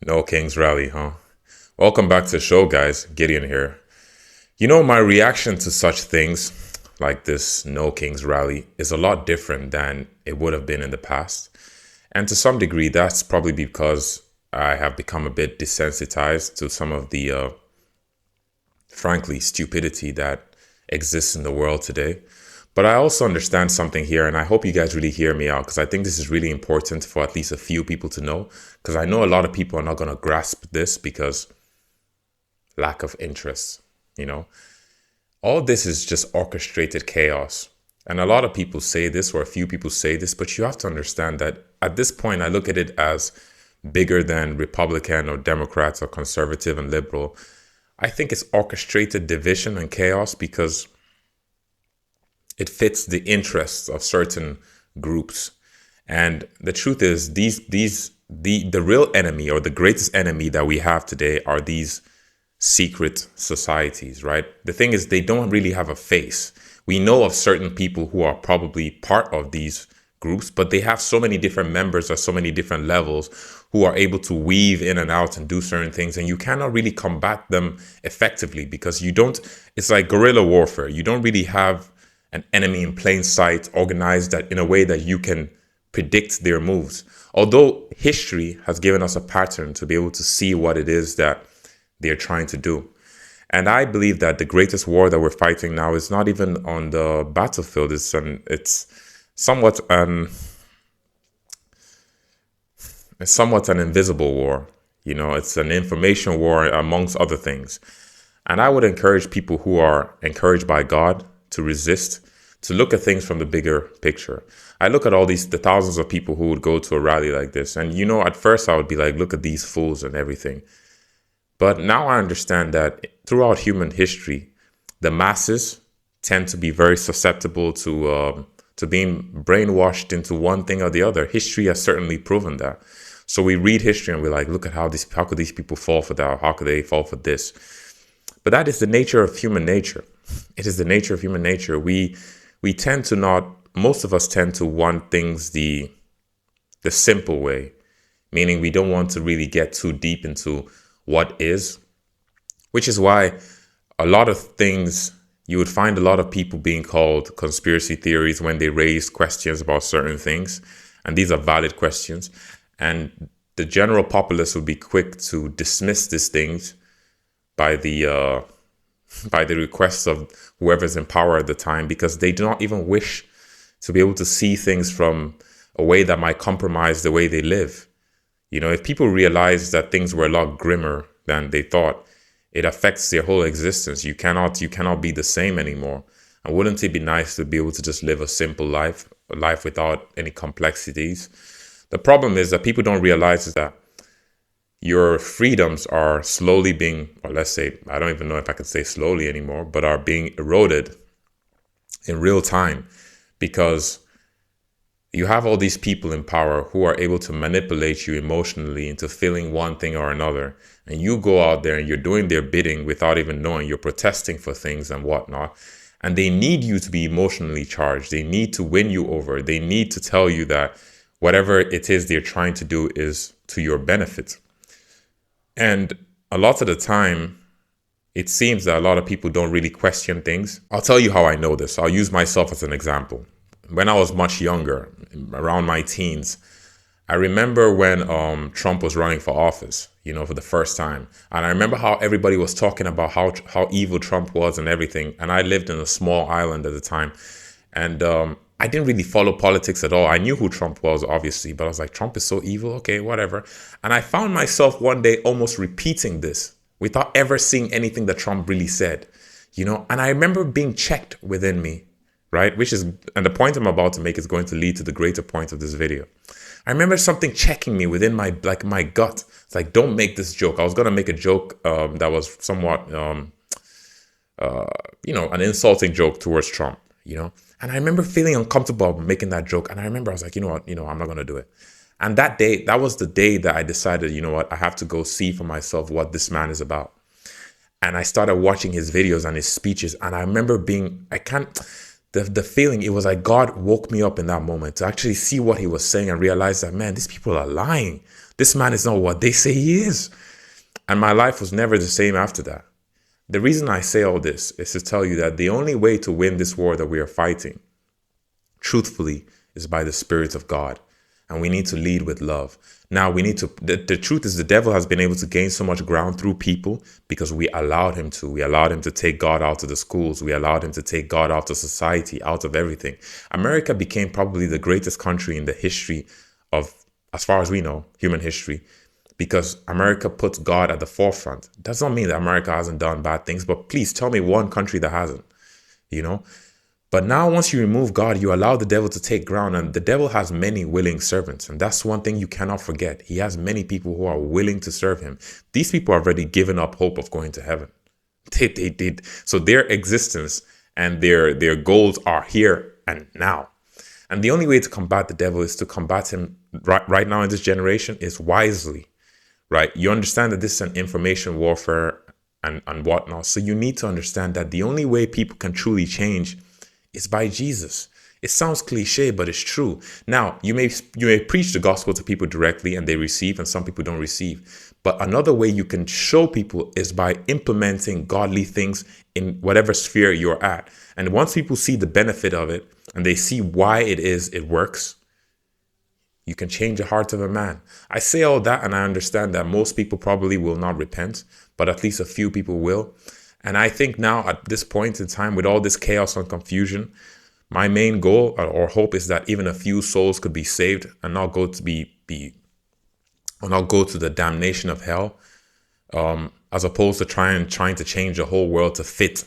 No Kings Rally, huh? Welcome back to the show, guys. Gideon here. My reaction to such things like this No Kings Rally is a lot different than it would have been in the past. And to some degree, that's probably because I have become a bit desensitized to some of the, frankly, stupidity that exists in the world today. But I also understand something here, and I hope you guys really hear me out because I think this is really important for at least a few people to know. Because I know a lot of people are not going to grasp this because lack of interest, you know. All this is just orchestrated chaos. And a lot of people say this, or a few people say this, but you have to understand that at this point, I look at it as bigger than Republican or Democrats or conservative and liberal. I think it's orchestrated division and chaos because it fits the interests of certain groups. And the truth is, the real enemy or the greatest enemy that we have today are these secret societies, right? The thing is, they don't really have a face. We know of certain people who are probably part of these groups, but they have so many different members at so many different levels who are able to weave in and out and do certain things. And you cannot really combat them effectively because it's like guerrilla warfare. You don't really have an enemy in plain sight organized that in a way that you can predict their moves. Although history has given us a pattern to be able to see what it is that they're trying to do. And I believe that the greatest war that we're fighting now is not even on the battlefield. It's somewhat an invisible war. It's an information war amongst other things. And I would encourage people who are encouraged by God to resist, to look at things from the bigger picture. I look at the thousands of people who would go to a rally like this. And, at first I would be like, look at these fools and everything. But now I understand that throughout human history, the masses tend to be very susceptible to being brainwashed into one thing or the other. History has certainly proven that. So we read history and we're like, look at how could these people fall for that? How could they fall for this? But that is the nature of human nature. It is the nature of human nature. Most of us tend to want things the simple way, meaning we don't want to really get too deep into what is, which is why a lot of things, you would find a lot of people being called conspiracy theories when they raise questions about certain things. And these are valid questions. And the general populace would be quick to dismiss these things by the requests of whoever's in power at the time, because they do not even wish to be able to see things from a way that might compromise the way they live. If people realize that things were a lot grimmer than they thought, it affects their whole existence. You cannot be the same anymore. And wouldn't it be nice to be able to just live a simple life, a life without any complexities? The problem is that people don't realize is that your freedoms are slowly being, or let's say, I don't even know if I can say slowly anymore, but are being eroded in real time because you have all these people in power who are able to manipulate you emotionally into feeling one thing or another. And you go out there and you're doing their bidding without even knowing. You're protesting for things and whatnot. And they need you to be emotionally charged. They need to win you over. They need to tell you that whatever it is they're trying to do is to your benefit. And a lot of the time, it seems that a lot of people don't really question things. I'll tell you how I know this. I'll use myself as an example. When I was much younger, around my teens, I remember when Trump was running for office, for the first time. And I remember how everybody was talking about how evil Trump was and everything. And I lived in a small island at the time. And I didn't really follow politics at all. I knew who Trump was, obviously, but I was like, Trump is so evil. Okay, whatever. And I found myself one day almost repeating this without ever seeing anything that Trump really said, And I remember being checked within me. Right? And the point I'm about to make is going to lead to the greater point of this video. I remember something checking me within my gut. It's like, don't make this joke. I was going to make a joke that was somewhat, an insulting joke towards Trump, And I remember feeling uncomfortable making that joke. And I remember I was like, you know what, I'm not going to do it. And that was the day that I decided, I have to go see for myself what this man is about. And I started watching his videos and his speeches. And I remember the feeling, it was like God woke me up in that moment to actually see what he was saying and realize that, man, these people are lying. This man is not what they say he is. And my life was never the same after that. The reason I say all this is to tell you that the only way to win this war that we are fighting, truthfully, is by the Spirit of God. And we need to lead with love. Now, the truth is the devil has been able to gain so much ground through people because we allowed him to. We allowed him to take God out of the schools. We allowed him to take God out of society, out of everything. America became probably the greatest country in the history of, as far as we know, human history, because America puts God at the forefront. Does not mean that America hasn't done bad things, but please tell me one country that hasn't, you know? But now once you remove God, you allow the devil to take ground, and the devil has many willing servants. And that's one thing you cannot forget. He has many people who are willing to serve him. These people have already given up hope of going to heaven. They did. So their existence and their goals are here and now. And the only way to combat the devil is to combat him right now in this generation is wisely, right? You understand that this is an information warfare and whatnot. So you need to understand that the only way people can truly change is by Jesus. It sounds cliche, but it's true. Now, you may preach the gospel to people directly and they receive, and some people don't receive. But another way you can show people is by implementing godly things in whatever sphere you're at. And once people see the benefit of it and they see why it works, you can change the heart of a man. I say all that and I understand that most people probably will not repent, but at least a few people will. And I think now at this point in time, with all this chaos and confusion, my main goal or hope is that even a few souls could be saved and not go to not go to the damnation of hell, as opposed to trying to change the whole world to fit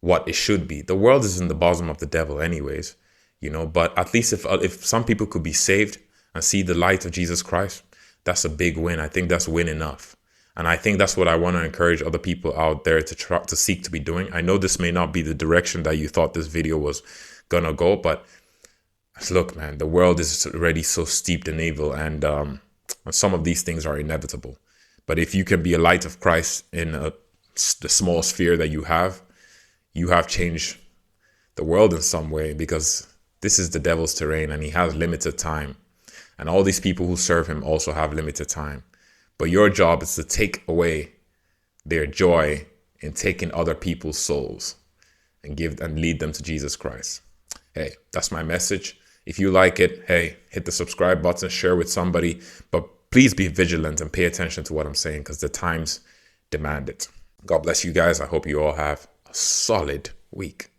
what it should be. The world is in the bosom of the devil anyways, you know, but at least if some people could be saved and see the light of Jesus Christ, that's a big win. I think that's win enough. And I think that's what I want to encourage other people out there to seek to be doing. I know this may not be the direction that you thought this video was gonna go, but look, man, the world is already so steeped in evil, and some of these things are inevitable. But if you can be a light of Christ in the small sphere that you have changed the world in some way, because this is the devil's terrain and he has limited time. And all these people who serve him also have limited time. But your job is to take away their joy in taking other people's souls and lead them to Jesus Christ. Hey, that's my message. If you like it, hey, hit the subscribe button, share with somebody, but please be vigilant and pay attention to what I'm saying because the times demand it. God bless you guys. I hope you all have a solid week.